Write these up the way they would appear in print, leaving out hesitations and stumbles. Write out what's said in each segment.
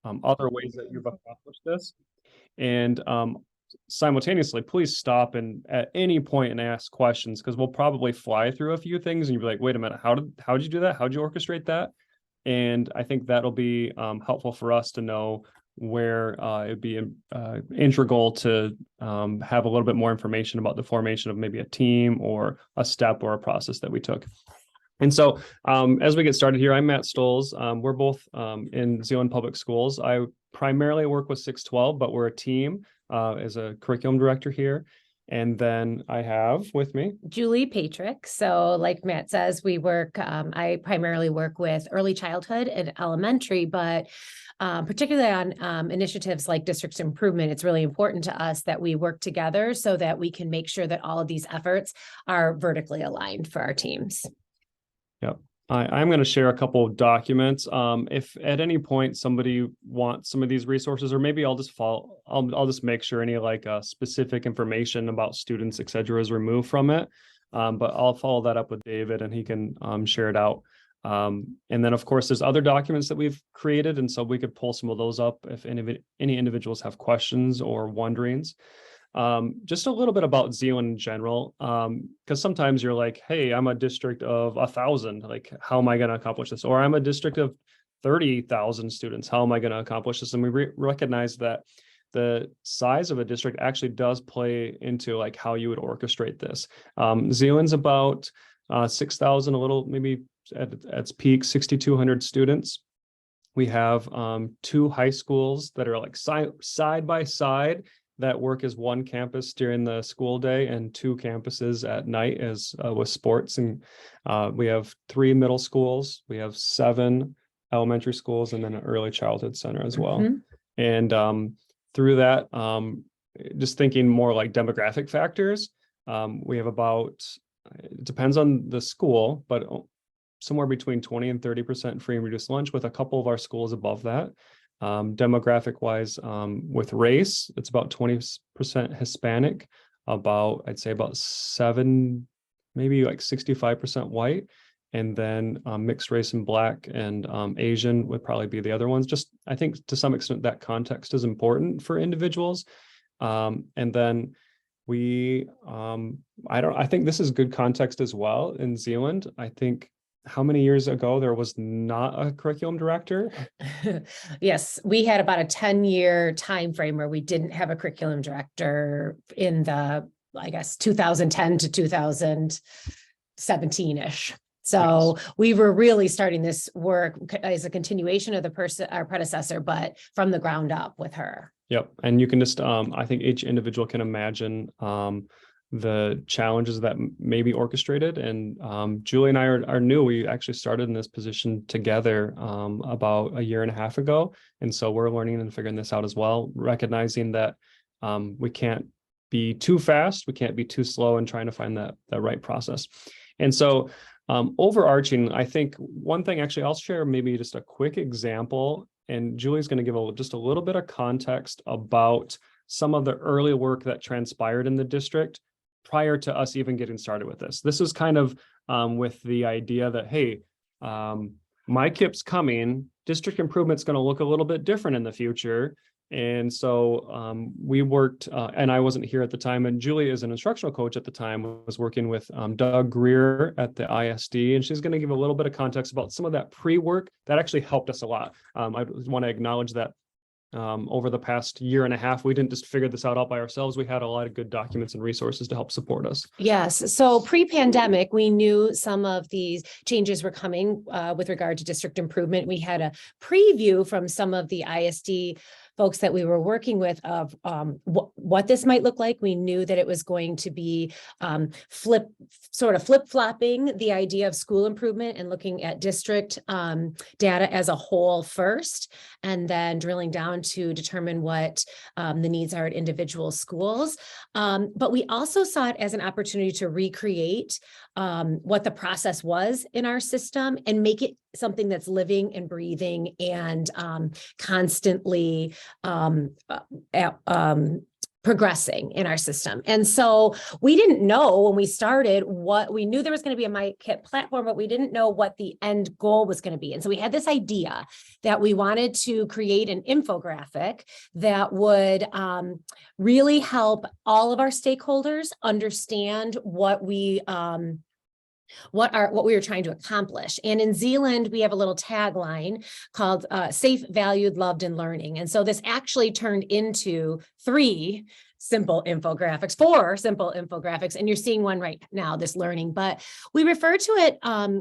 other ways that you've accomplished this. And simultaneously, please stop and at any point and ask questions, because we'll probably fly through a few things and you'll be like, wait a minute, how did you do that? How'd you orchestrate that? And I think that'll be helpful for us to know where it'd be integral to have a little bit more information about the formation of maybe a team or a step or a process that we took. And so as we get started here, I'm Matt Stoles. We're both in Zeeland Public Schools. I primarily work with 612, but we're a team as a curriculum director here. And then I have with me Julie Patrick. So like Matt says, we work, I primarily work with early childhood and elementary, but particularly on initiatives like district improvement, it's really important to us that we work together so that we can make sure that all of these efforts are vertically aligned for our teams. Yep. I'm going to share a couple of documents. If at any point somebody wants some of these resources, or maybe I'll just make sure any specific information about students, et cetera, is removed from it. But I'll follow that up with David and he can share it out. And then of course, there's other documents that we've created. And so we could pull some of those up if any individuals have questions or wonderings. Just a little bit about Zeeland in general, because sometimes you're like, hey, I'm a district of 1,000, like, how am I going to accomplish this? Or I'm a district of 30,000 students. How am I going to accomplish this? And we recognize that the size of a district actually does play into like how you would orchestrate this. Zeeland's about 6,000, a little, maybe at its peak, 6,200 students. We have 2 high schools that are like side by side that work as one campus during the school day and 2 campuses at night as with sports. And we have 3 middle schools. We have 7 elementary schools and then an early childhood center as well. And through that, just thinking more like demographic factors, we have about, it depends on the school, but somewhere between 20 and 30% free and reduced lunch, with a couple of our schools above that. Demographic wise, with race, it's about 20% Hispanic, I'd say about 7, maybe like 65% white. And then mixed race and Black and Asian would probably be the other ones. Just, I think to some extent that context is important for individuals. And then I think this is good context as well in Zeeland. I think how many years ago there was not a curriculum director? Yes, we had about a 10-year time frame where we didn't have a curriculum director in the, I guess, 2010 to 2017-ish. So yes, we were really starting this work as a continuation of our predecessor, but from the ground up with her. Yep. And you can just, I think each individual can imagine the challenges that may be orchestrated. And Julie and I are new. We actually started in this position together about a year and a half ago. And so we're learning and figuring this out as well, recognizing that we can't be too fast, we can't be too slow in trying to find that right process. And so overarching, I think one thing, actually, I'll share maybe just a quick example, and Julie's going to give just a little bit of context about some of the early work that transpired in the district prior to us even getting started with this. This is kind of with the idea that, hey, MICIP's coming, district improvement's going to look a little bit different in the future. And so we worked, and I wasn't here at the time, and Julie is an instructional coach at the time, was working with Doug Greer at the ISD, and she's going to give a little bit of context about some of that pre-work that actually helped us a lot. I want to acknowledge that over the past year and a half, we didn't just figure this out all by ourselves. We had a lot of good documents and resources to help support us. Yes. So pre-pandemic, we knew some of these changes were coming with regard to district improvement. We had a preview from some of the ISD folks that we were working with of what this might look like. We knew that it was going to be flip-flopping the idea of school improvement and looking at district data as a whole first, and then drilling down to determine what the needs are at individual schools. But we also saw it as an opportunity to recreate what the process was in our system and make it something that's living and breathing and constantly progressing in our system. And so we didn't know when we started we knew there was going to be a MICIP platform, but we didn't know what the end goal was going to be. And so we had this idea that we wanted to create an infographic that would really help all of our stakeholders understand what we were trying to accomplish. And in Zeeland, we have a little tagline called safe, valued, loved, and learning. And so this actually turned into 4 simple infographics, and you're seeing one right now, this learning, but we refer to it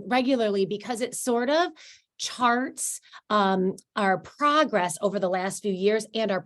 regularly because it sort of charts our progress over the last few years and our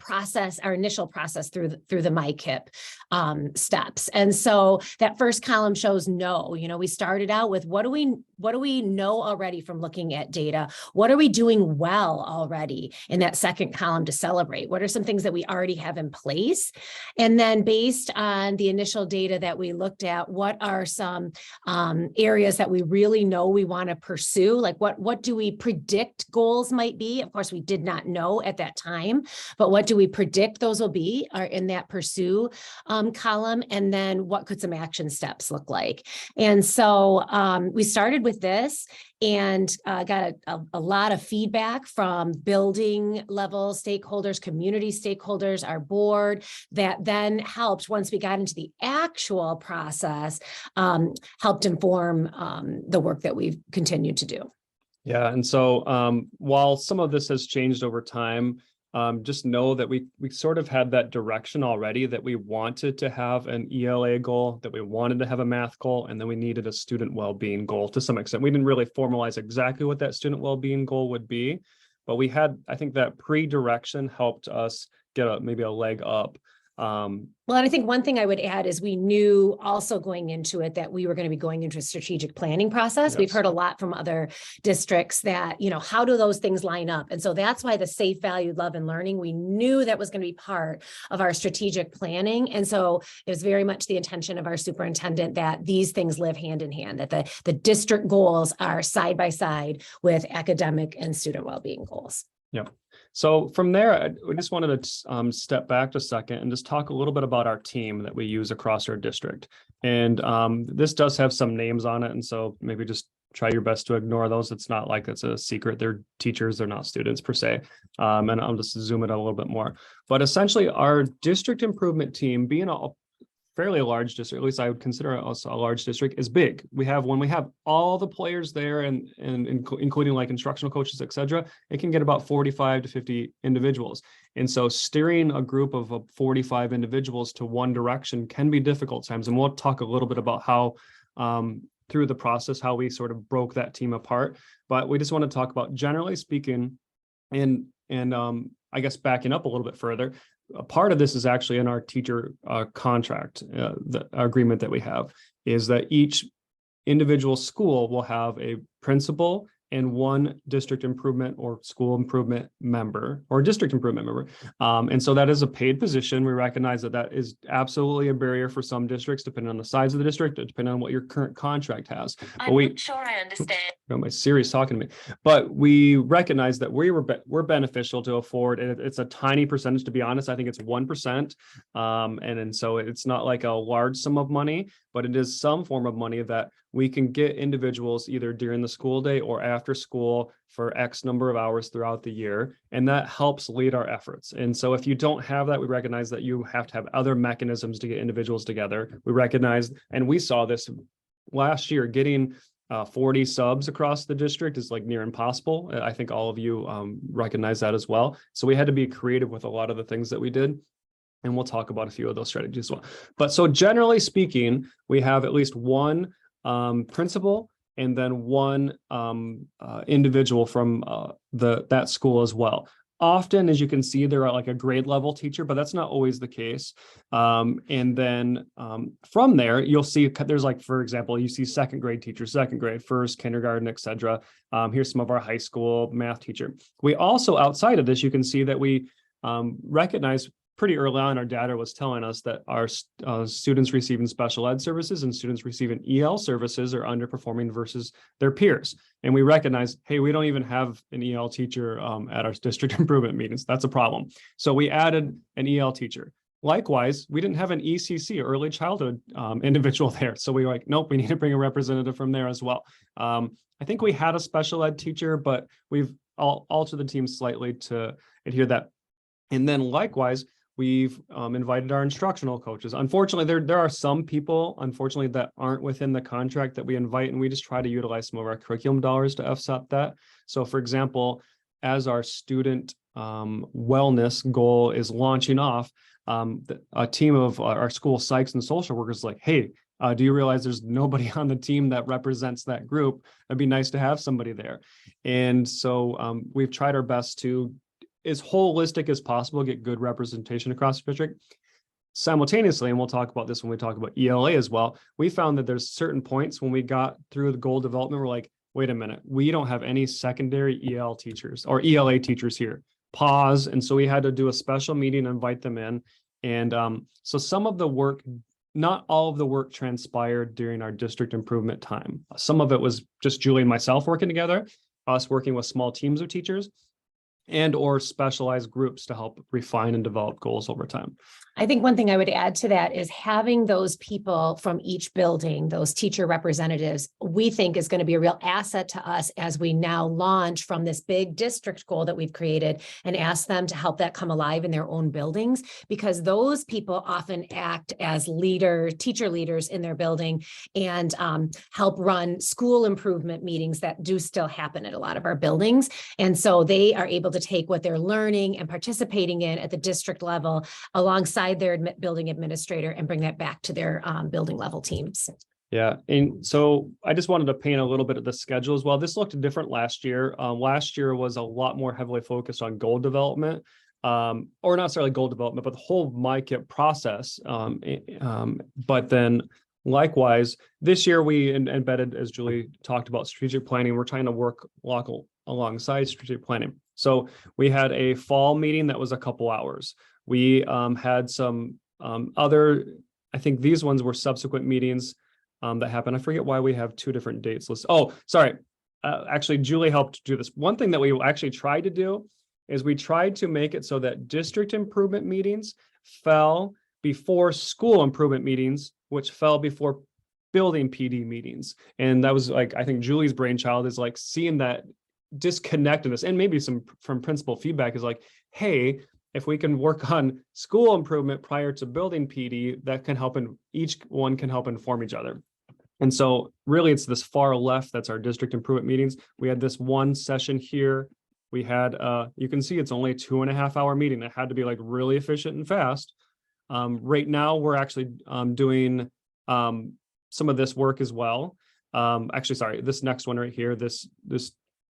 initial process through the MICIP steps. And so that first column shows we started out with what do we know already from looking at data? What are we doing well already in that second column to celebrate? What are some things that we already have in place? And then based on the initial data that we looked at, what are some areas that we really know we want to pursue? Like what do we predict goals might be? Of course, we did not know at that time, but what do we predict those will be are in that pursue column? And then what could some action steps look like? And so we started with this and got a lot of feedback from building level stakeholders, community stakeholders, our board, that then helped, once we got into the actual process, helped inform the work that we've continued to do. Yeah, and so while some of this has changed over time, just know that we sort of had that direction already, that we wanted to have an ELA goal, that we wanted to have a math goal, and then we needed a student well-being goal to some extent. We didn't really formalize exactly what that student well-being goal would be, but we had, I think that pre-direction helped us get maybe a leg up. Well, and I think one thing I would add is we knew also going into it that we were going to be going into a strategic planning process. Yes. We've heard a lot from other districts that, how do those things line up? And so that's why the safe, valued, love, and learning, we knew that was going to be part of our strategic planning. And so it was very much the intention of our superintendent that these things live hand in hand, that the district goals are side by side with academic and student well-being goals. Yep. So from there, we just wanted to step back a second and just talk a little bit about our team that we use across our district. And this does have some names on it. And so maybe just try your best to ignore those. It's not like it's a secret. They're teachers, they're not students per se. And I'll just zoom it out a little bit more. But essentially our district improvement team, being a fairly large district, at least I would consider us a large district, is big. When we have all the players there and including like instructional coaches, et cetera, it can get about 45 to 50 individuals. And so steering a group of 45 individuals to one direction can be difficult times. And we'll talk a little bit about how through the process, how we sort of broke that team apart. But we just want to talk about, generally speaking, and I guess backing up a little bit further, a part of this is actually in our teacher contract, the agreement that we have, is that each individual school will have a principal and one district improvement or school improvement member or district improvement member. And so that is a paid position. We recognize that that is absolutely a barrier for some districts, depending on the size of the district, depending on what your current contract has. I'm not sure I understand. My Siri's talking to me, but we recognize that we're beneficial to afford. It's a tiny percentage, to be honest. I think it's 1%. And so it's not like a large sum of money, but it is some form of money that we can get individuals either during the school day or after school for X number of hours throughout the year. And that helps lead our efforts. And so if you don't have that, we recognize that you have to have other mechanisms to get individuals together. We recognize, and we saw this last year, getting 40 subs across the district is like near impossible. I think all of you recognize that as well. So we had to be creative with a lot of the things that we did. And we'll talk about a few of those strategies as well. But so generally speaking, we have at least one principal and then one individual from that school as well. Often, as you can see, they're like a grade level teacher, but that's not always the case. And then from there, you'll see there's like, for example, you see second grade teacher, second grade, first, kindergarten, etc. Here's some of our high school math teacher. We also, outside of this, you can see that we recognize pretty early on, our data was telling us that our students receiving special ed services and students receiving EL services are underperforming versus their peers. And we recognize, hey, we don't even have an EL teacher at our district improvement meetings. That's a problem. So we added an EL teacher. likewise, we didn't have an ECC, early childhood individual there. So we were like, nope, we need to bring a representative from there as well. I think we had a special ed teacher, but we've altered the team slightly to adhere that. And then likewise, we've invited our instructional coaches. Unfortunately, there are some people, unfortunately, that aren't within the contract that we invite, and we just try to utilize some of our curriculum dollars to FSOP that. So for example, as our student wellness goal is launching off, a team of our school psychs and social workers like, hey, do you realize there's nobody on the team that represents that group? It'd be nice to have somebody there. And so we've tried our best to, as holistic as possible, get good representation across the district. Simultaneously, and we'll talk about this when we talk about ELA as well, we found that there's certain points when we got through the goal development, we're like, wait a minute, we don't have any secondary EL teachers or ELA teachers here. Pause. And so we had to do a special meeting, invite them in. And so some of the work, not all of the work transpired during our district improvement time. Some of it was just Julie and myself working together, us working with small teams of teachers, and or specialized groups to help refine and develop goals over time. I think one thing I would add to that is having those people from each building, those teacher representatives, we think is going to be a real asset to us as we now launch from this big district goal that we've created and ask them to help that come alive in their own buildings, because those people often act as teacher leaders in their building and help run school improvement meetings that do still happen at a lot of our buildings. And so they are able to take what they're learning and participating in at the district level alongside their building administrator and bring that back to their building level teams. Yeah. And so I just wanted to paint a little bit of the schedule as well. This looked different last year. Last year was a lot more heavily focused on goal development, or not necessarily goal development, but the whole MICIP process. But then likewise, this year we embedded, as Julie talked about, strategic planning. We're trying to work alongside strategic planning. So we had a fall meeting that was a couple hours. We had some other, I think these ones were subsequent meetings that happened. I forget why we have two different dates listed. Oh, sorry. Actually, Julie helped do this. One thing that we actually tried to do is we tried to make it so that district improvement meetings fell before school improvement meetings, which fell before building PD meetings. And that was like, I think Julie's brainchild is like seeing that disconnect in this, and maybe some from principal feedback is like, hey, if we can work on school improvement prior to building PD, that can help, and each one can help inform each other. And so really it's this far left, that's our district improvement meetings. We had this one session here. We had, you can see it's only a 2.5 hour meeting. It had to be like really efficient and fast. Right now we're actually doing some of this work as well. Actually, sorry, this next one right here, this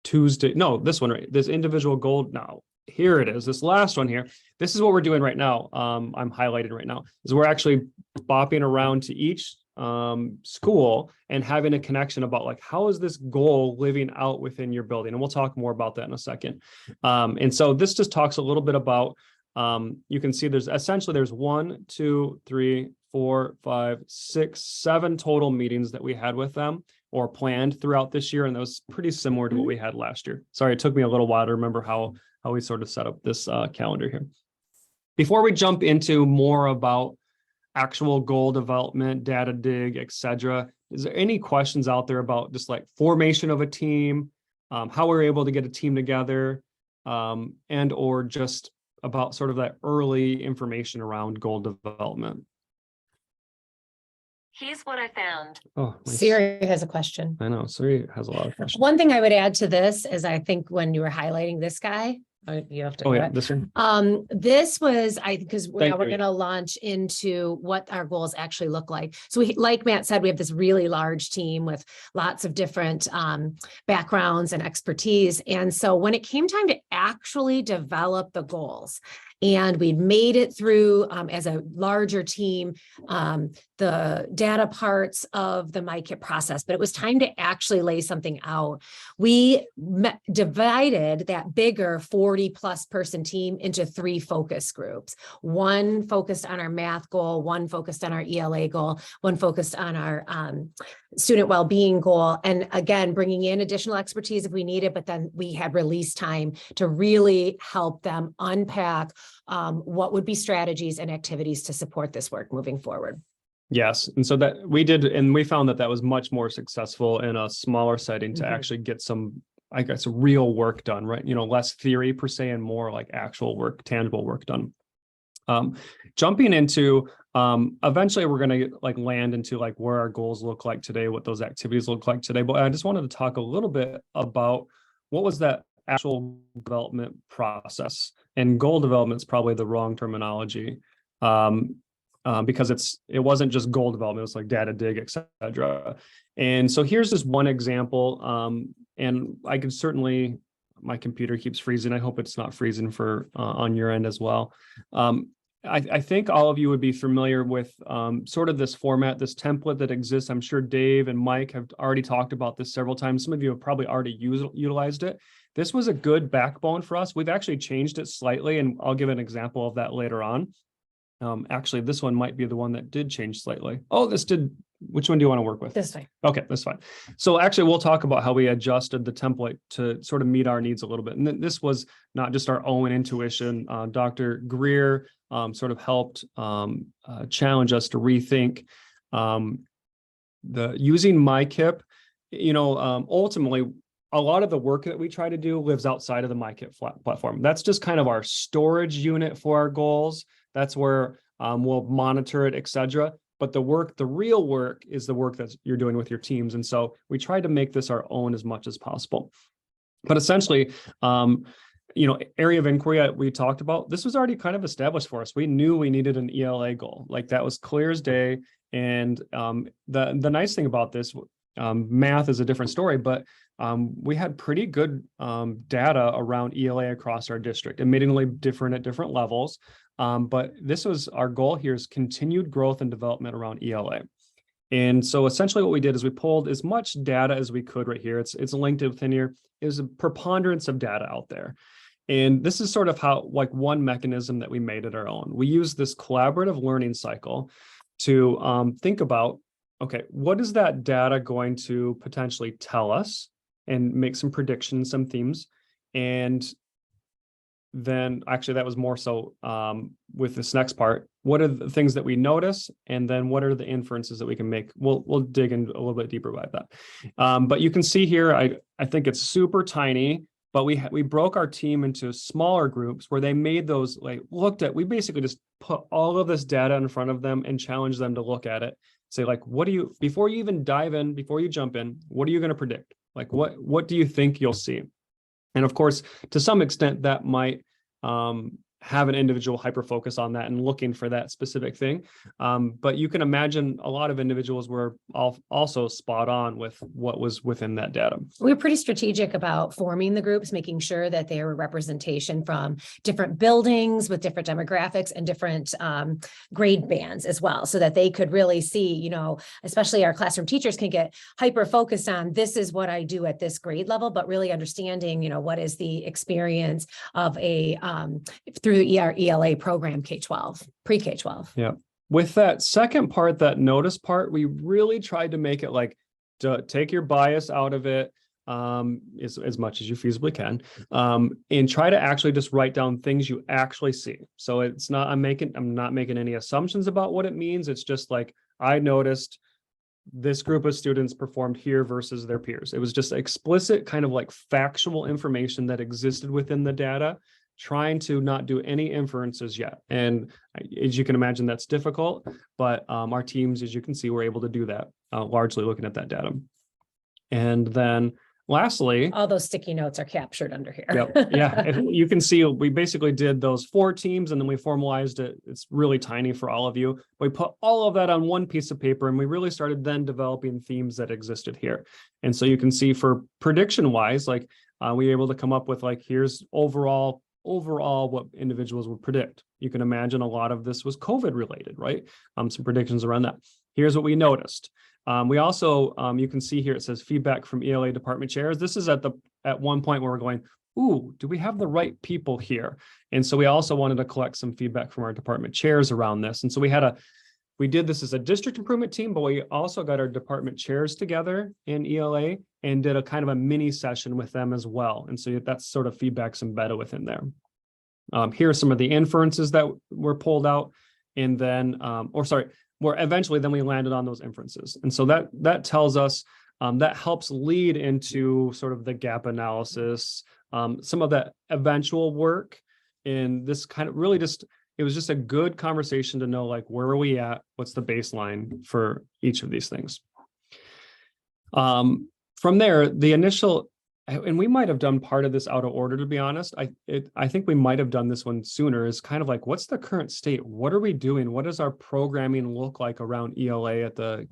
Tuesday, no, this one, right, this individual goal. Now, here it is, this last one here. This is what we're doing right now. I'm highlighting right now, is we're actually bopping around to each school and having a connection about like, how is this goal living out within your building? And we'll talk more about that in a second. And so this just talks a little bit about, you can see there's 1, 2, 3, 4, 5, 6, 7 total meetings that we had with them or planned throughout this year. And that was pretty similar to what we had last year. Sorry, it took me a little while to remember how we sort of set up this calendar here. Before we jump into more about actual goal development, data dig, etc., is there any questions out there about just like formation of a team, how we're able to get a team together, and or just about sort of that early information around goal development? Here's what I found. Oh, Siri has a question. I know Siri has a lot of questions. One thing I would add to this is I think when you were highlighting this guy, you have to. Oh yeah, this one. This was because we're Thank you. going to launch into what our goals actually look like. So we, like Matt said, we have this really large team with lots of different backgrounds and expertise. And so when it came time to actually develop the goals, and we'd made it through as a larger team, the data parts of the MICIP process, but it was time to actually lay something out. We divided that bigger 40 40+ person team into 3 focus groups. One focused on our math goal, one focused on our ELA goal, one focused on our student well-being goal. And again, bringing in additional expertise if we needed, but then we had release time to really help them unpack what would be strategies and activities to support this work moving forward. Yes. And so that we did, and we found that that was much more successful in a smaller setting to actually get some, I guess, real work done, right? You know, less theory per se and more like actual work, tangible work done. Jumping into, eventually we're going to like land into like where our goals look like today, what those activities look like today. But I just wanted to talk a little bit about what was that actual development process, and goal development is probably the wrong terminology. Because it wasn't just goal development, it was like data dig, etc. And so here's just one example. And I could certainly, my computer keeps freezing. I hope it's not freezing for on your end as well. I think all of you would be familiar with sort of this format, this template that exists. I'm sure Dave and Mike have already talked about this several times. Some of you have probably already utilized it. This was a good backbone for us. We've actually changed it slightly, and I'll give an example of that later on. Actually, this one might be the one that did change slightly. Oh, this did. Which one do you want to work with? This way. Okay, that's fine. So actually, we'll talk about how we adjusted the template to sort of meet our needs a little bit. And this was not just our own intuition. Dr. Greer sort of helped challenge us to rethink using MICIP. You know, ultimately, a lot of the work that we try to do lives outside of the MICIP platform. That's just kind of our storage unit for our goals. That's where we'll monitor it, etc. But the real work is the work that you're doing with your teams. And so we try to make this our own as much as possible. But essentially, you know, area of inquiry we talked about, this was already kind of established for us. We knew we needed an ELA goal. Like that was clear as day. And the nice thing about this, math is a different story, but we had pretty good data around ELA across our district, admittedly different at different levels. But this was our goal here, is continued growth and development around ELA. And so essentially what we did is we pulled as much data as we could right here. It's linked within here. There's a preponderance of data out there. And this is sort of how, like, one mechanism that we made it our own. We use this collaborative learning cycle to think about, okay, what is that data going to potentially tell us, and make some predictions, some themes. And then actually that was more so with this next part. What are the things that we notice? And then what are the inferences that we can make? We'll dig in a little bit deeper about that. But you can see here, I think it's super tiny, but we broke our team into smaller groups where they made those, like, we basically just put all of this data in front of them and challenged them to look at it. Say, like, before you even dive in, before you jump in, what are you going to predict? Like, what do you think you'll see? And of course, to some extent, that might have an individual hyper focus on that and looking for that specific thing. But you can imagine a lot of individuals were also spot on with what was within that data. We were pretty strategic about forming the groups, making sure that they were representation from different buildings with different demographics and different grade bands as well, so that they could really see, you know, especially our classroom teachers can get hyper focused on, this is what I do at this grade level, but really understanding, you know, what is the experience of a through our ELA program, K-12, pre-K-12. Yeah. With that second part, that notice part, we really tried to make it like, to take your bias out of it as much as you feasibly can, and try to actually just write down things you actually see. So it's not, I'm not making any assumptions about what it means. It's just like, I noticed this group of students performed here versus their peers. It was just explicit, kind of like factual information that existed within the data, trying to not do any inferences yet. And as you can imagine, that's difficult, but our teams, as you can see, were able to do that, largely looking at that data. And then lastly, all those sticky notes are captured under here. Yeah, you can see we basically did those 4 teams, and then we formalized it. It's really tiny for all of you. We put all of that on one piece of paper, and we really started then developing themes that existed here. And so you can see, for prediction wise, like we were able to come up with, like, here's overall what individuals would predict. You can imagine a lot of this was COVID related, right? Some predictions around that. Here's what we noticed. We also, you can see here, it says feedback from ELA department chairs. This is at one point where we're going, ooh, do we have the right people here? And so we also wanted to collect some feedback from our department chairs around this. And so we did this as a district improvement team, but we also got our department chairs together in ELA and did a kind of a mini session with them as well. And so that's sort of feedback's embedded within there. Here are some of the inferences that were pulled out, and then, where eventually then we landed on those inferences. And so that tells us, that helps lead into sort of the gap analysis, some of the eventual work. And this kind of really it was just a good conversation to know, like, where are we at? What's the baseline for each of these things? From there, the initial, and we might have done part of this out of order, to be honest. I think we might have done this one sooner, is kind of like, what's the current state? What are we doing? What does our programming look like around ELA at the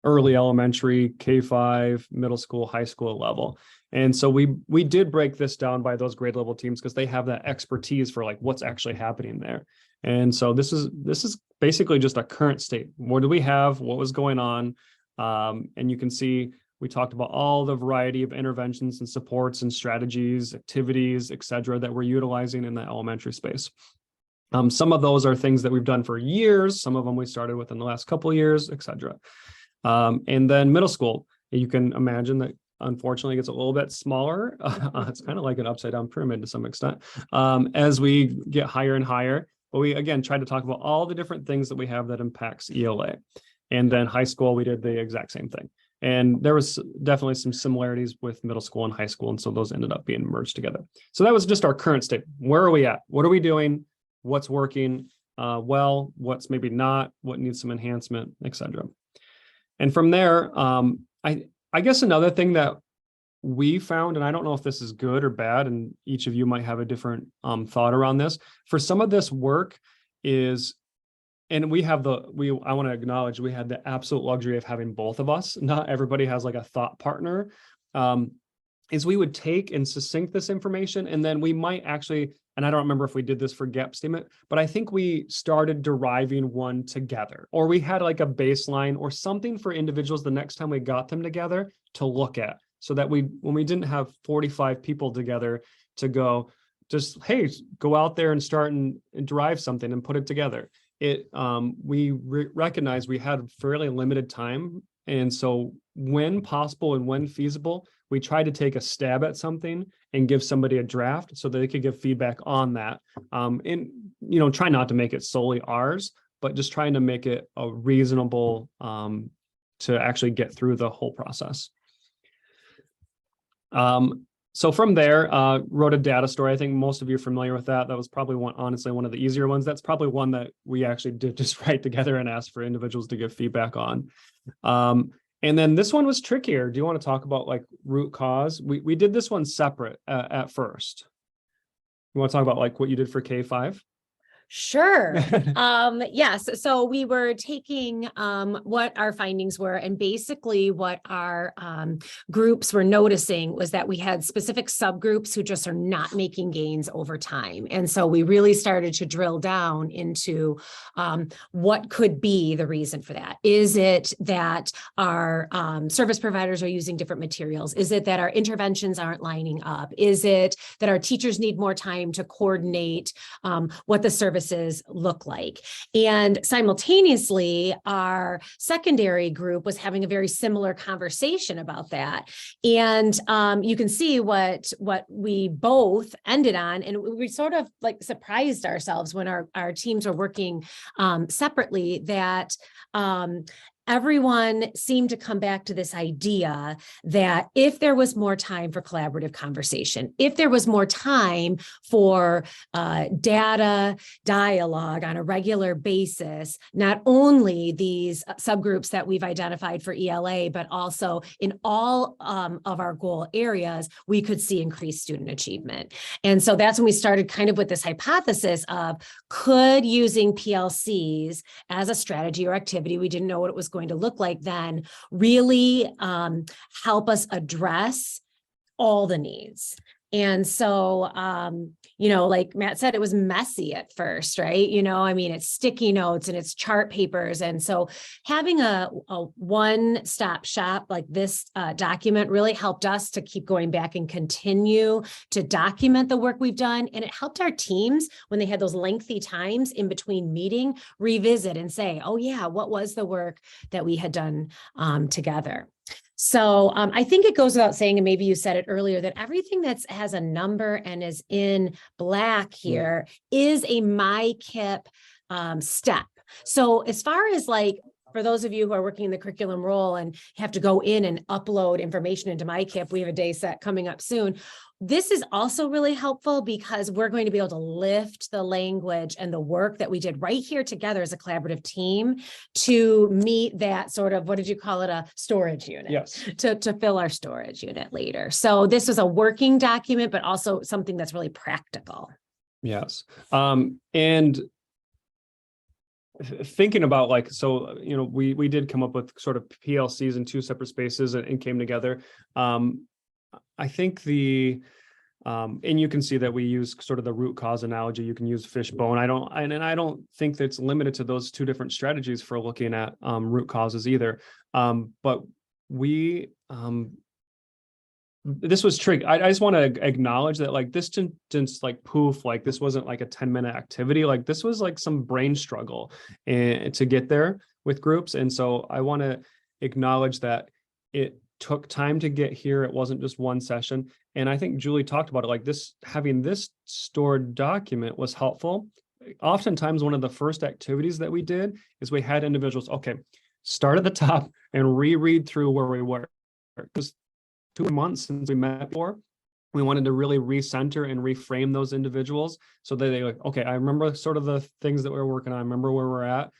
early elementary, K-5, middle school, high school level? And so we did break this down by those grade level teams because they have that expertise for like what's actually happening there. And so this is basically just a current state. What do we have? What was going on? And you can see we talked about all the variety of interventions and supports and strategies, activities, et cetera, that we're utilizing in the elementary space. Some of those are things that we've done for years. Some of them we started with in the last couple of years, et cetera. And then middle school, you can imagine that unfortunately gets a little bit smaller. It's kind of like an upside down pyramid to some extent, as we get higher and higher. But we, again, tried to talk about all the different things that we have that impacts ELA. And then high school, we did the exact same thing. And there was definitely some similarities with middle school and high school. And so those ended up being merged together. So that was just our current state. Where are we at? What are we doing? What's working well? What's maybe not? What needs some enhancement, et cetera. And from there, I guess another thing that we found, and I don't know if this is good or bad, and each of you might have a different thought around this. For some of this work is, and I want to acknowledge we had the absolute luxury of having both of us. Not everybody has like a thought partner. Is we would take and succinct this information, and then we might actually, and I don't remember if we did this for gap statement, but I think we started deriving one together, or we had like a baseline or something for individuals the next time we got them together to look at, so that when we didn't have 45 people together to go, just, hey, go out there and start and derive something and put it together. We recognized we had fairly limited time. And so when possible and when feasible, we tried to take a stab at something and give somebody a draft so that they could give feedback on that. And, try not to make it solely ours, but just trying to make it a reasonable to actually get through the whole process. So from there, wrote a data story. I think most of you are familiar with that. That was probably honestly one of the easier ones. That's probably one that we actually did just write together and ask for individuals to give feedback on. And then this one was trickier. Do you want to talk about like root cause? We did this one separate at first. You want to talk about like what you did for K-5? Sure. Yes. So we were taking what our findings were, and basically what our groups were noticing was that we had specific subgroups who just are not making gains over time. And so we really started to drill down into what could be the reason for that. Is it that our service providers are using different materials? Is it that our interventions aren't lining up? Is it that our teachers need more time to coordinate what the services look like? And simultaneously, our secondary group was having a very similar conversation about that. And you can see what we both ended on, and we sort of like surprised ourselves when our teams were working separately, that everyone seemed to come back to this idea that if there was more time for collaborative conversation, if there was more time for data dialogue on a regular basis, not only these subgroups that we've identified for ELA, but also in all of our goal areas, we could see increased student achievement. And so that's when we started kind of with this hypothesis of, could using PLCs as a strategy or activity, we didn't know what it was going to look like then, really help us address all the needs. And so, like Matt said, it was messy at first, right? I mean, it's sticky notes and it's chart papers. And so having a one-stop shop like this document really helped us to keep going back and continue to document the work we've done. And it helped our teams when they had those lengthy times in between meeting, revisit and say, oh yeah, what was the work that we had done together? So I think it goes without saying, and maybe you said it earlier, that everything that has a number and is in black here is a MICIP step. So as far as like, for those of you who are working in the curriculum role and have to go in and upload information into MICIP, we have a day set coming up soon. This is also really helpful because we're going to be able to lift the language and the work that we did right here together as a collaborative team to meet that sort of, what did you call it, a storage unit? Yes. To fill our storage unit later. So this was a working document, but also something that's really practical. Yes. And thinking about like, so, we did come up with sort of PLCs in two separate spaces and came together. I think and you can see that we use sort of the root cause analogy. You can use fishbone. I don't think that's limited to those two different strategies for looking at root causes either. But this was tricky. I just want to acknowledge that like this didn't like poof, like this wasn't like a 10-minute activity. Like this was like some brain struggle to get there with groups. And so I want to acknowledge that it took time to get here. It wasn't just one session. And I think Julie talked about it, like this, having this stored document was helpful. Oftentimes, one of the first activities that we did is we had individuals, okay, start at the top and reread through where we were. Because 2 months since we met before, we wanted to really recenter and reframe those individuals so that they like, okay, I remember sort of the things that we were working on. I remember where we're at.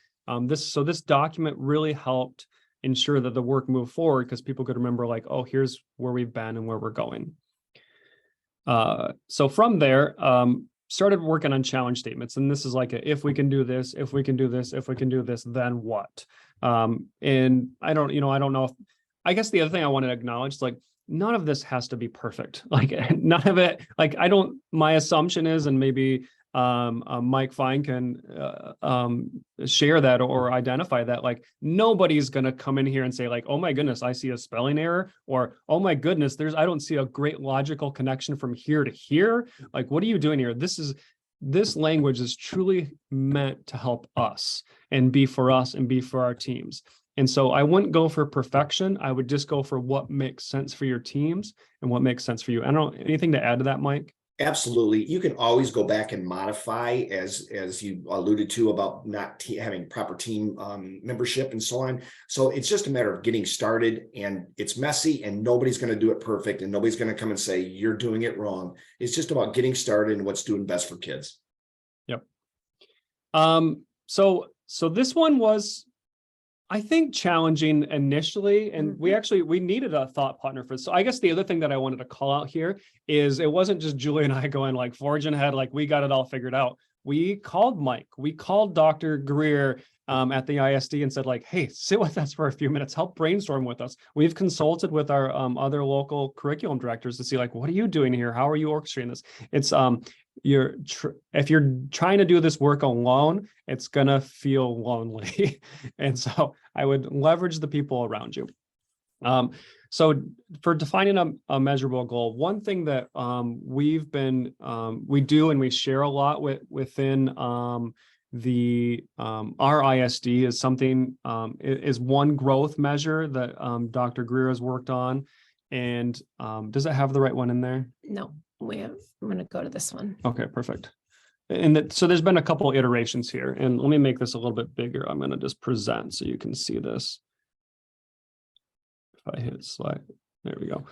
This document really helped ensure that the work moved forward because people could remember like, oh, here's where we've been and where we're going. So from there, started working on challenge statements. And this is like if we can do this, if we can do this, if we can do this, then what? And I don't know if, I guess the other thing I want to acknowledge is like, none of this has to be perfect. Like none of it, like my assumption is, and maybe Mike Fine can share that or identify that, like nobody's going to come in here and say like, oh my goodness, I see a spelling error, or oh my goodness, I don't see a great logical connection from here to here. Like, what are you doing here? This language is truly meant to help us and be for us and be for our teams. And so I wouldn't go for perfection. I would just go for what makes sense for your teams and what makes sense for you. I don't know, anything to add to that, Mike? Absolutely. You can always go back and modify, as you alluded to, about not having proper team membership and so on. So it's just a matter of getting started, and it's messy and nobody's going to do it perfect and nobody's going to come and say, you're doing it wrong. It's just about getting started and what's doing best for kids. Yep. So this one was, I think, challenging initially, and we needed a thought partner for this. So I guess the other thing that I wanted to call out here is it wasn't just Julie and I going like forging ahead, like we got it all figured out. We called Mike, we called Dr. Greer at the ISD and said like, hey, sit with us for a few minutes, help brainstorm with us. We've consulted with our other local curriculum directors to see like, what are you doing here? How are you orchestrating this? It's if you're trying to do this work alone, it's gonna feel lonely. And so I would leverage the people around you. So for defining a measurable goal, one thing that we do and we share a lot within our ISD is something is one growth measure that Dr. Greer has worked on. And does it have the right one in there? No. I'm going to go to this one. Okay, perfect. And so there's been a couple of iterations here, and let me make this a little bit bigger. I'm going to just present so you can see this. If I hit slide, there we go.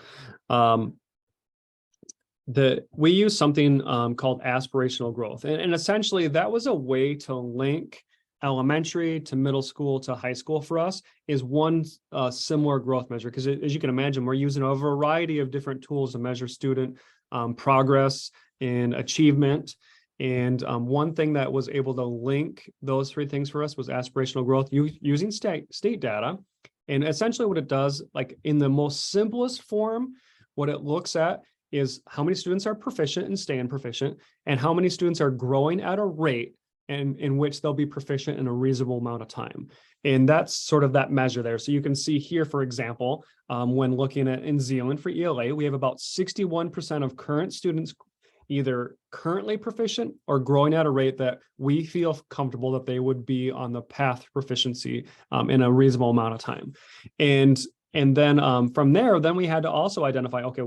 We use something called aspirational growth, and essentially that was a way to link elementary to middle school to high school for us is one similar growth measure, because as you can imagine, we're using a variety of different tools to measure student progress and achievement. And one thing that was able to link those three things for us was aspirational growth using state data. And essentially what it does, like in the most simplest form, what it looks at is how many students are proficient and staying proficient, and how many students are growing at a rate and in which they'll be proficient in a reasonable amount of time. And that's sort of that measure there. So you can see here, for example, when looking at in Zeeland for ELA, we have about 61% of current students either currently proficient or growing at a rate that we feel comfortable that they would be on the path to proficiency in a reasonable amount of time. And then from there, then we had to also identify, okay,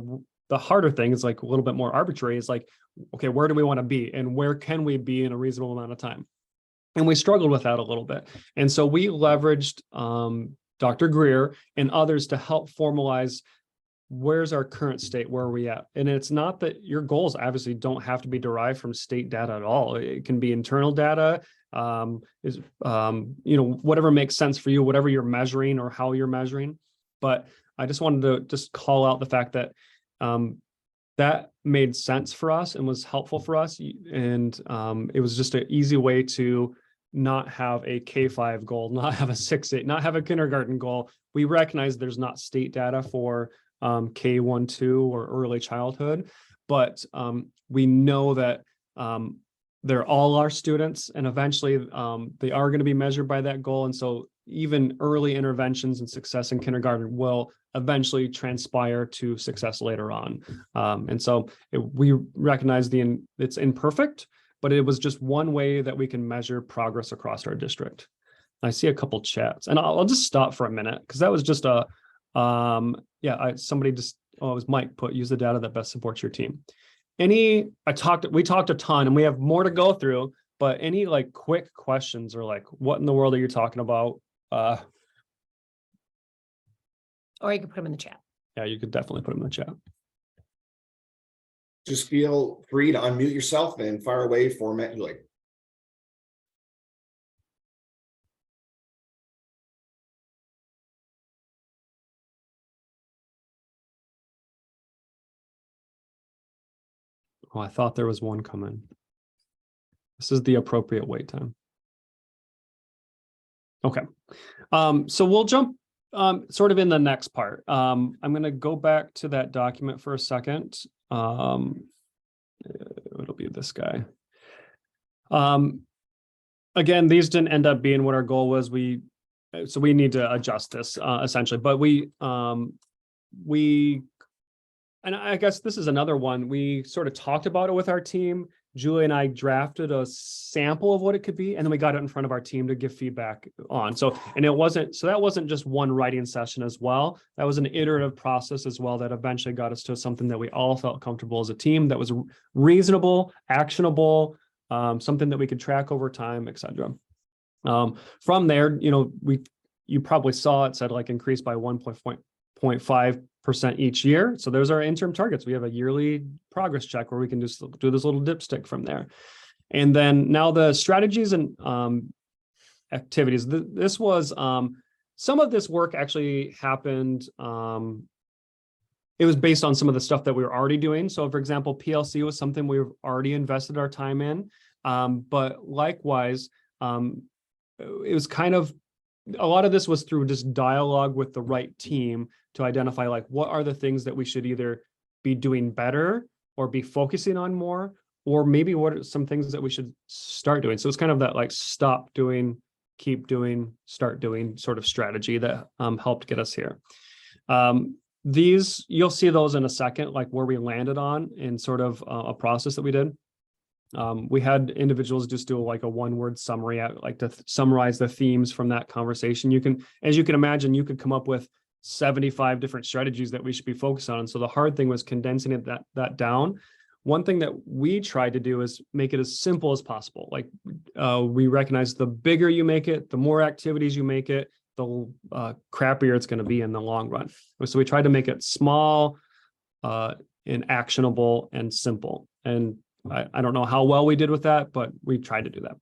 the harder thing is like a little bit more arbitrary, is like, okay, where do we want to be and where can we be in a reasonable amount of time? And we struggled with that a little bit. And so we leveraged Dr. Greer and others to help formalize where's our current state, where are we at? And it's not that your goals obviously don't have to be derived from state data at all. It can be internal data, whatever makes sense for you, whatever you're measuring or how you're measuring. But I just wanted to just call out the fact that that made sense for us and was helpful for us. And it was just an easy way to not have a K-5 goal, not have a 6-8, not have a kindergarten goal. We recognize there's not state data for K-1-2 or early childhood, but we know that they're all our students, and eventually they are going to be measured by that goal. And so even early interventions and success in kindergarten will eventually transpire to success later on. And so we recognize it's imperfect, but it was just one way that we can measure progress across our district. I see a couple chats, and I'll just stop for a minute because that was just somebody just, it was Mike put, use the data that best supports your team. We talked a ton and we have more to go through, but any like quick questions or like, what in the world are you talking about? Or you can put them in the chat. Yeah, you could definitely put them in the chat. Just feel free to unmute yourself and fire away format you like. Oh, I thought there was one coming. This is the appropriate wait time. Okay. So we'll jump sort of in the next part. I'm going to go back to that document for a second. It'll be this guy. Again, these didn't end up being what our goal was. So we need to adjust this essentially, but and I guess this is another one. We sort of talked about it with our team. Julie and I drafted a sample of what it could be, and then we got it in front of our team to give feedback on. So that wasn't just one writing session as well. That was an iterative process as well that eventually got us to something that we all felt comfortable as a team, that was reasonable, actionable, something that we could track over time, et cetera. From there, you probably saw it said like increase by 1.5% each year. So there's our interim targets. We have a yearly progress check where we can just do this little dipstick from there. And then now the strategies and activities. This was some of this work actually happened. It was based on some of the stuff that we were already doing. So for example, PLC was something we've already invested our time in. But likewise, it was kind of, a lot of this was through just dialogue with the right team to identify like what are the things that we should either be doing better or be focusing on more, or maybe what are some things that we should start doing. So it's kind of that like stop doing, keep doing, start doing sort of strategy that helped get us here. These, you'll see those in a second, like where we landed on in sort of a process that we did. We had individuals just do like a one-word summary. I like to summarize the themes from that conversation. As you can imagine, you could come up with 75 different strategies that we should be focused on. And so the hard thing was condensing that down. One thing that we tried to do is make it as simple as possible. Like we recognize the bigger you make it, the more activities you make it, the crappier it's going to be in the long run. So we tried to make it small and actionable and simple. And I don't know how well we did with that, but we tried to do that.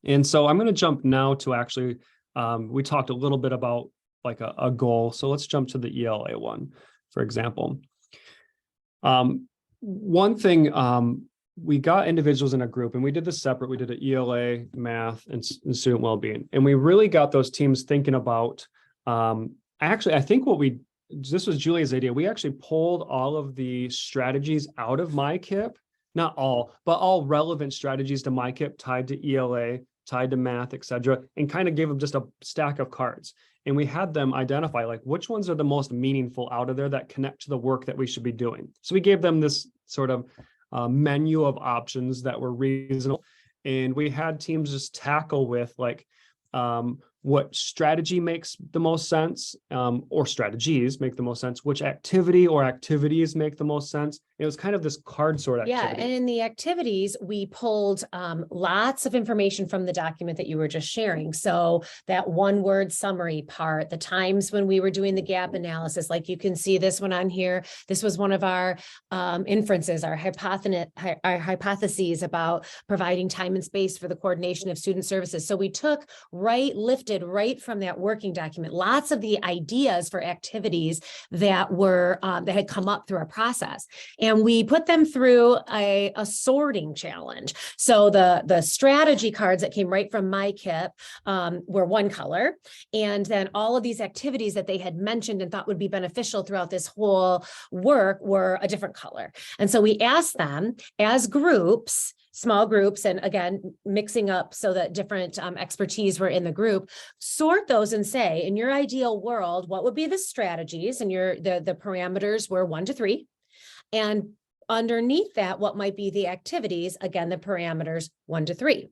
And so I'm going to jump now to actually, we talked a little bit about like a goal. So let's jump to the ELA one, for example. One thing, we got individuals in a group and we did this separate. We did an ELA, math, and student well-being. And we really got those teams thinking about, actually, I think what we this was Julia's idea. We actually pulled all of the strategies out of MICIP, not all, but all relevant strategies to MICIP tied to ELA, tied to math, et cetera, and kind of gave them just a stack of cards. And we had them identify like which ones are the most meaningful out of there that connect to the work that we should be doing. So we gave them this sort of menu of options that were reasonable. And we had teams just tackle with like what strategy makes the most sense, or strategies make the most sense, which activity or activities make the most sense. It was kind of this card sort activity. Yeah, and in the activities, we pulled lots of information from the document that you were just sharing. So that one word summary part, the times when we were doing the gap analysis, like you can see this one on here. This was one of our inferences, our hypotheses about providing time and space for the coordination of student services. So we took lifted right from that working document, lots of the ideas for activities that were that had come up through our process. And we put them through a sorting challenge. So the strategy cards that came right from MICIP were one color. And then all of these activities that they had mentioned and thought would be beneficial throughout this whole work were a different color. And so we asked them as groups, small groups, and again, mixing up so that different expertise were in the group, sort those and say, in your ideal world, what would be the strategies? And the parameters were 1 to 3. And underneath that, what might be the activities? Again, the parameters 1 to 3.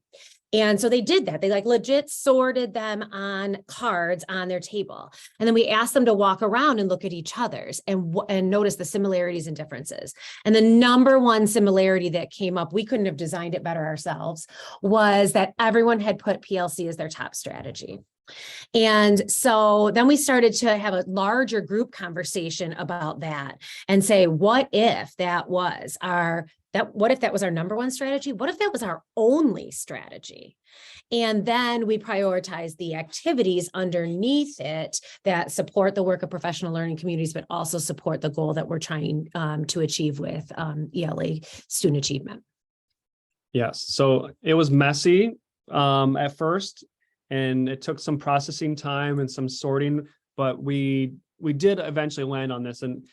And so they did that. They like legit sorted them on cards on their table. And then we asked them to walk around and look at each other's and notice the similarities and differences. And the number one similarity that came up, we couldn't have designed it better ourselves, was that everyone had put PLC as their top strategy. And so then we started to have a larger group conversation about that and say, what if that was our number one strategy? What if that was our only strategy? And then we prioritize the activities underneath it that support the work of professional learning communities, but also support the goal that we're trying to achieve with ELA student achievement. Yes. So it was messy at first, and it took some processing time and some sorting, but we did eventually land on this. And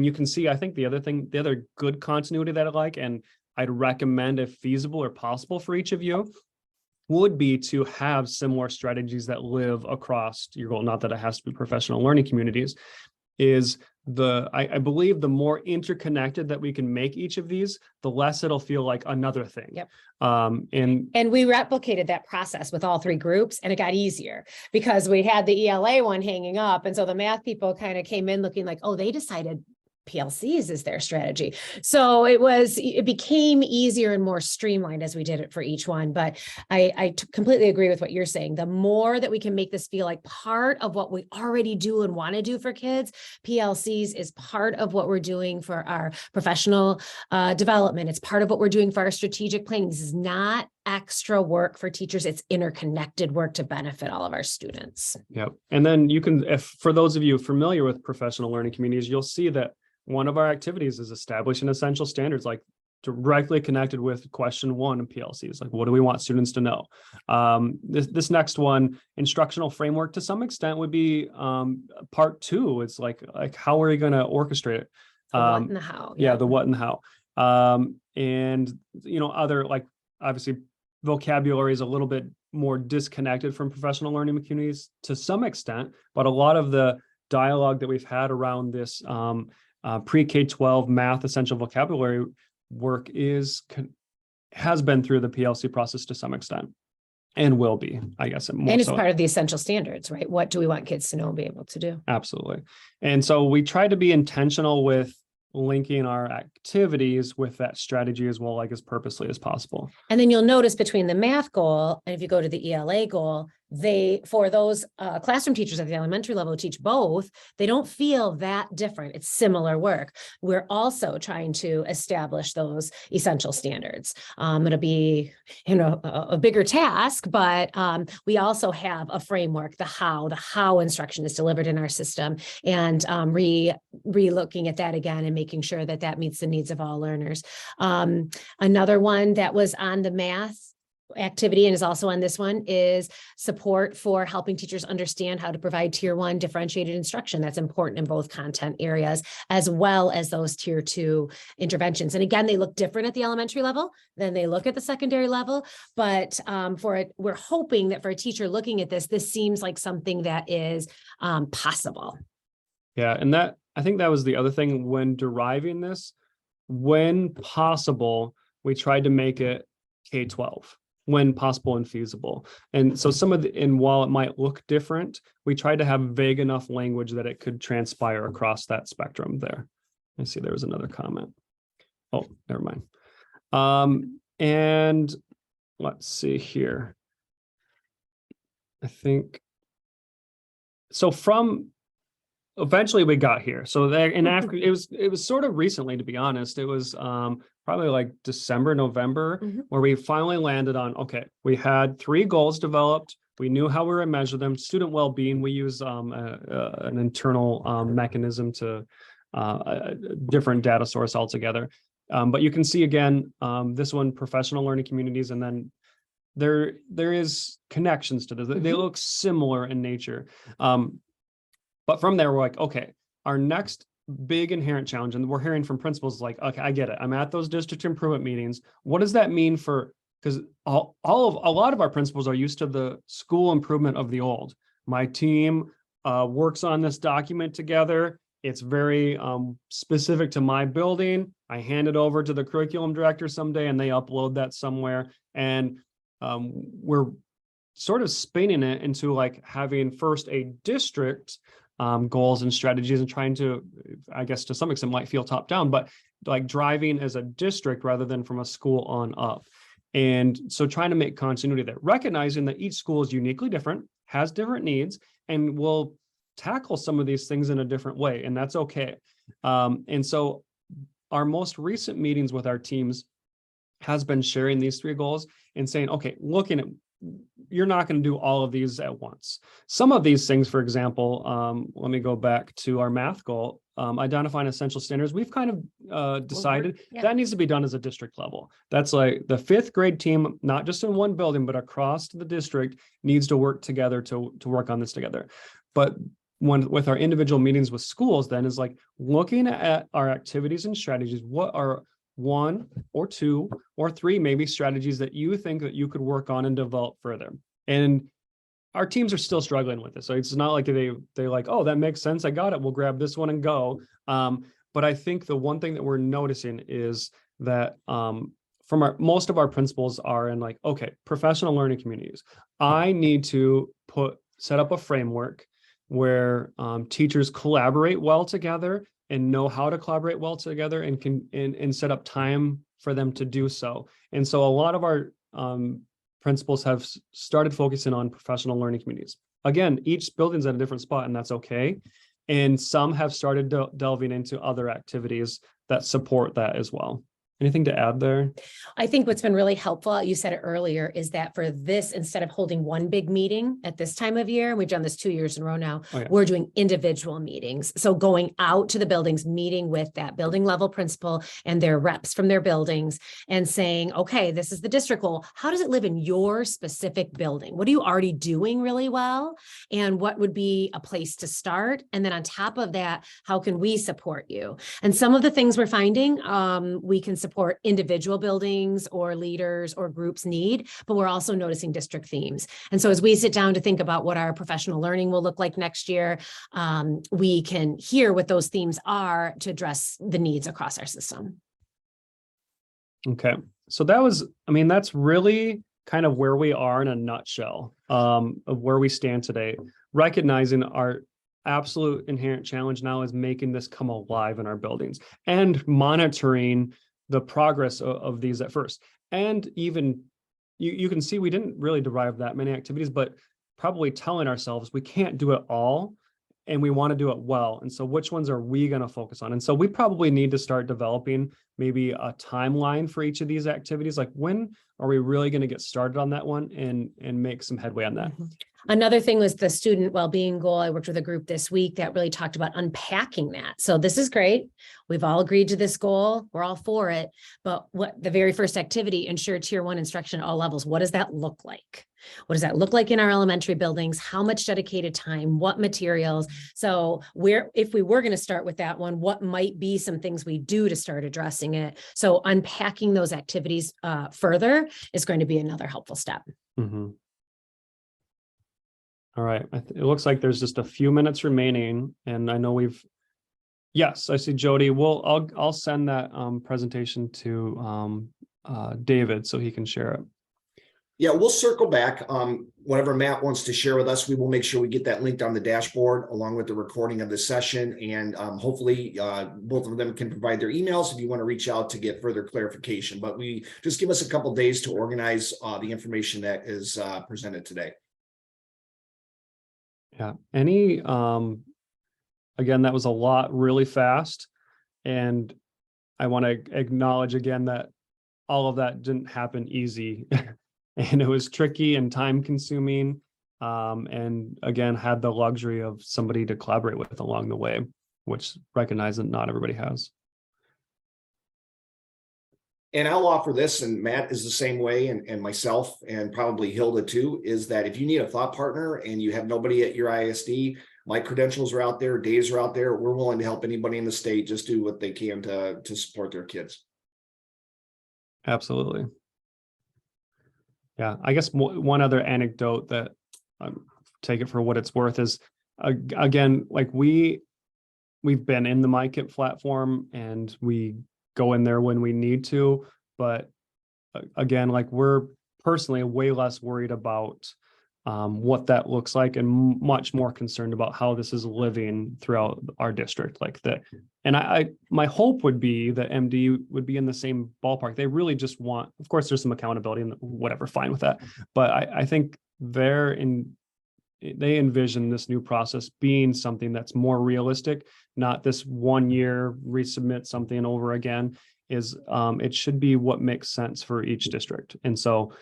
you can see, I think the other good continuity that I like, and I'd recommend if feasible or possible for each of you, would be to have similar strategies that live across your goal. Not that it has to be professional learning communities, is I believe the more interconnected that we can make each of these, the less it'll feel like another thing. Yep. And we replicated that process with all 3 groups, and it got easier because we had the ELA one hanging up. And so the math people kind of came in looking like, oh, they decided PLCs is their strategy. So it became easier and more streamlined as we did it for each one. But I completely agree with what you're saying. The more that we can make this feel like part of what we already do and want to do for kids, PLCs is part of what we're doing for our professional development. It's part of what we're doing for our strategic planning. This is not extra work for teachers. It's interconnected work to benefit all of our students. Yep. And then you can, for those of you familiar with professional learning communities, you'll see that one of our activities is establishing essential standards, like directly connected with question 1 in PLCs. Like, what do we want students to know? This next one, instructional framework, to some extent would be part 2. It's like how are you going to orchestrate it? The what and the how. Yeah, the what and the how. And, other, like, obviously vocabulary is a little bit more disconnected from professional learning communities to some extent, but a lot of the dialogue that we've had around this pre-K-12 math essential vocabulary work has been through the PLC process to some extent, and will be, I guess. And it's part of the essential standards, right? What do we want kids to know and be able to do? Absolutely. And so we try to be intentional with linking our activities with that strategy as well, like as purposely as possible. And then you'll notice between the math goal, and if you go to the ELA goal, for those classroom teachers at the elementary level who teach both, they don't feel that different. It's similar work. We're also trying to establish those essential standards. It'll be, a bigger task, but we also have a framework, the how instruction is delivered in our system, and re-looking at that again and making sure that that meets the needs of all learners. Another one that was on the math activity, and is also on this one, is support for helping teachers understand how to provide tier 1 differentiated instruction. That's important in both content areas, as well as those tier 2 interventions. And again, they look different at the elementary level than they look at the secondary level. But we're hoping that for a teacher looking at this seems like something that is possible. Yeah. And I think that was the other thing when deriving this, when possible, we tried to make it K-12. When possible and feasible. And so while it might look different, we tried to have vague enough language that it could transpire across that spectrum there. I see there was another comment. Oh, never mind. And let's see here. I think, so eventually we got here. So there in Africa, it was sort of recently, to be honest. It was probably like December, November, where we finally landed on, okay, we had 3 goals developed. We knew how we were to measure them. Student well-being, we use an internal mechanism to a different data source altogether. But you can see again, this one, professional learning communities, and then there is connections to this. They look similar in nature. But from there, we're like, okay, our next big inherent challenge, and we're hearing from principals like, okay, I get it. I'm at those district improvement meetings. What does that mean for, because a lot of our principals are used to the school improvement of the old. My team works on this document together. It's very specific to my building. I hand it over to the curriculum director someday and they upload that somewhere. And we're sort of spinning it into like having first a district goals and strategies and trying to, I guess to some extent might feel top down, but like driving as a district rather than from a school on up. And so trying to make continuity there, recognizing that each school is uniquely different, has different needs, and will tackle some of these things in a different way. And that's okay. And so our most recent meetings with our teams has been sharing these 3 goals and saying, okay, looking at, you're not going to do all of these at once. Some of these things, for example, let me go back to our math goal, identifying essential standards. We've kind of decided that needs to be done as a district level. That's like the 5th grade team, not just in one building, but across the district needs to work together to work on this together. But with our individual meetings with schools, then is like looking at our activities and strategies. What are 1 or 2 or 3 maybe strategies that you think that you could work on and develop further? And our teams are still struggling with this. So it's not like they like, oh, that makes sense. I got it. We'll grab this one and go. But I think the one thing that we're noticing is that from most of our principals are in like, okay, professional learning communities. I need to set up a framework where teachers collaborate well together and know how to collaborate well together and can set up time for them to do so. And so a lot of our principals have started focusing on professional learning communities. Again, each building's at a different spot, and that's okay. And some have started delving into other activities that support that as well. Anything to add there? I think what's been really helpful, you said it earlier, is that for this, instead of holding one big meeting at this time of year, and we've done this 2 years in a row now, we're doing individual meetings. So going out to the buildings, meeting with that building level principal and their reps from their buildings and saying, okay, this is the district goal. How does it live in your specific building? What are you already doing really well? And what would be a place to start? And then on top of that, how can we support you? And some of the things we're finding, we can support individual buildings or leaders or groups need, but we're also noticing district themes. And so as we sit down to think about what our professional learning will look like next year, we can hear what those themes are to address the needs across our system. Okay. So that's really kind of where we are in a nutshell of where we stand today, recognizing our absolute inherent challenge now is making this come alive in our buildings and monitoring the progress of these at first. And even you can see we didn't really derive that many activities, but probably telling ourselves we can't do it all and we want to do it well. And so which ones are we going to focus on? And so we probably need to start developing maybe a timeline for each of these activities. Like when are we really going to get started on that one and make some headway on that? Another thing was the student well-being goal. I worked with a group this week that really talked about unpacking that. So this is great. We've all agreed to this goal. We're all for it. But what the very first activity, ensure tier 1 instruction at all levels. What does that look like? What does that look like in our elementary buildings? How much dedicated time? What materials? So if we were going to start with that one, what might be some things we do to start addressing it? So unpacking those activities further is going to be another helpful step. Mm-hmm. All right. It looks like there's just a few minutes remaining, and I know yes, I see Jody. I'll send that presentation to David so he can share it. Yeah, we'll circle back. Whatever Matt wants to share with us, we will make sure we get that linked on the dashboard along with the recording of the session. And hopefully both of them can provide their emails if you want to reach out to get further clarification. But we just give us a couple days to organize the information that is presented today. Yeah. Again, that was a lot really fast. And I want to acknowledge again that all of that didn't happen easy. And it was tricky and time consuming. And again, had the luxury of somebody to collaborate with along the way, which recognize that not everybody has. And I'll offer this, and Matt is the same way, and myself, and probably Hilda too, is that if you need a thought partner and you have nobody at your ISD, my credentials are out there, Dave's are out there. We're willing to help anybody in the state just do what they can to support their kids. Absolutely. Yeah, I guess one other anecdote that take it for what it's worth is, again, like we've been in the MICIP platform and we go in there when we need to, but again, like we're personally way less worried about what that looks like and much more concerned about how this is living throughout our district like that. And my hope would be that MD would be in the same ballpark. They really just want, of course, there's some accountability and whatever, fine with that. But I think they envision this new process being something that's more realistic, not this 1 year resubmit something over again. It should be what makes sense for each district. And so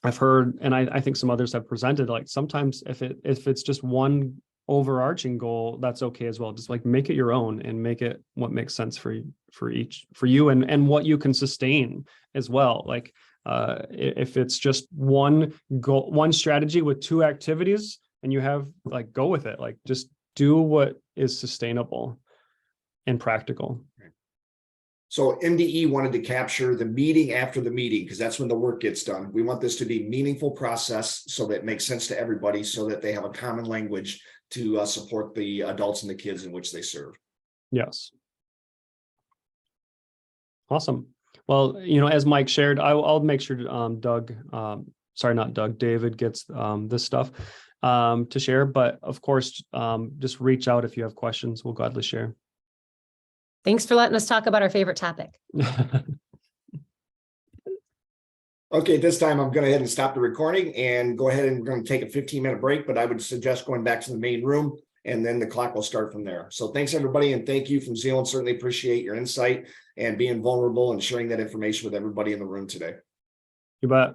I've heard, and I think some others have presented, like sometimes if it's just one overarching goal, that's okay as well. Just like make it your own and make it what makes sense for you and what you can sustain as well. Like if it's just one goal, one strategy with 2 activities, and you have like go with it, like just do what is sustainable and practical. So MDE wanted to capture the meeting after the meeting, because that's when the work gets done. We want this to be a meaningful process so that it makes sense to everybody, so that they have a common language to support the adults and the kids in which they serve. Yes. Awesome. Well, as Mike shared, I'll make sure David gets this stuff to share, but of course, just reach out if you have questions. We'll gladly share. Thanks for letting us talk about our favorite topic. Okay, at this time, I'm going to go ahead and stop the recording and go ahead and we're going to take a 15-minute break, but I would suggest going back to the main room and then the clock will start from there. So thanks, everybody. And thank you from Zeeland. Certainly appreciate your insight and being vulnerable and sharing that information with everybody in the room today. You bet.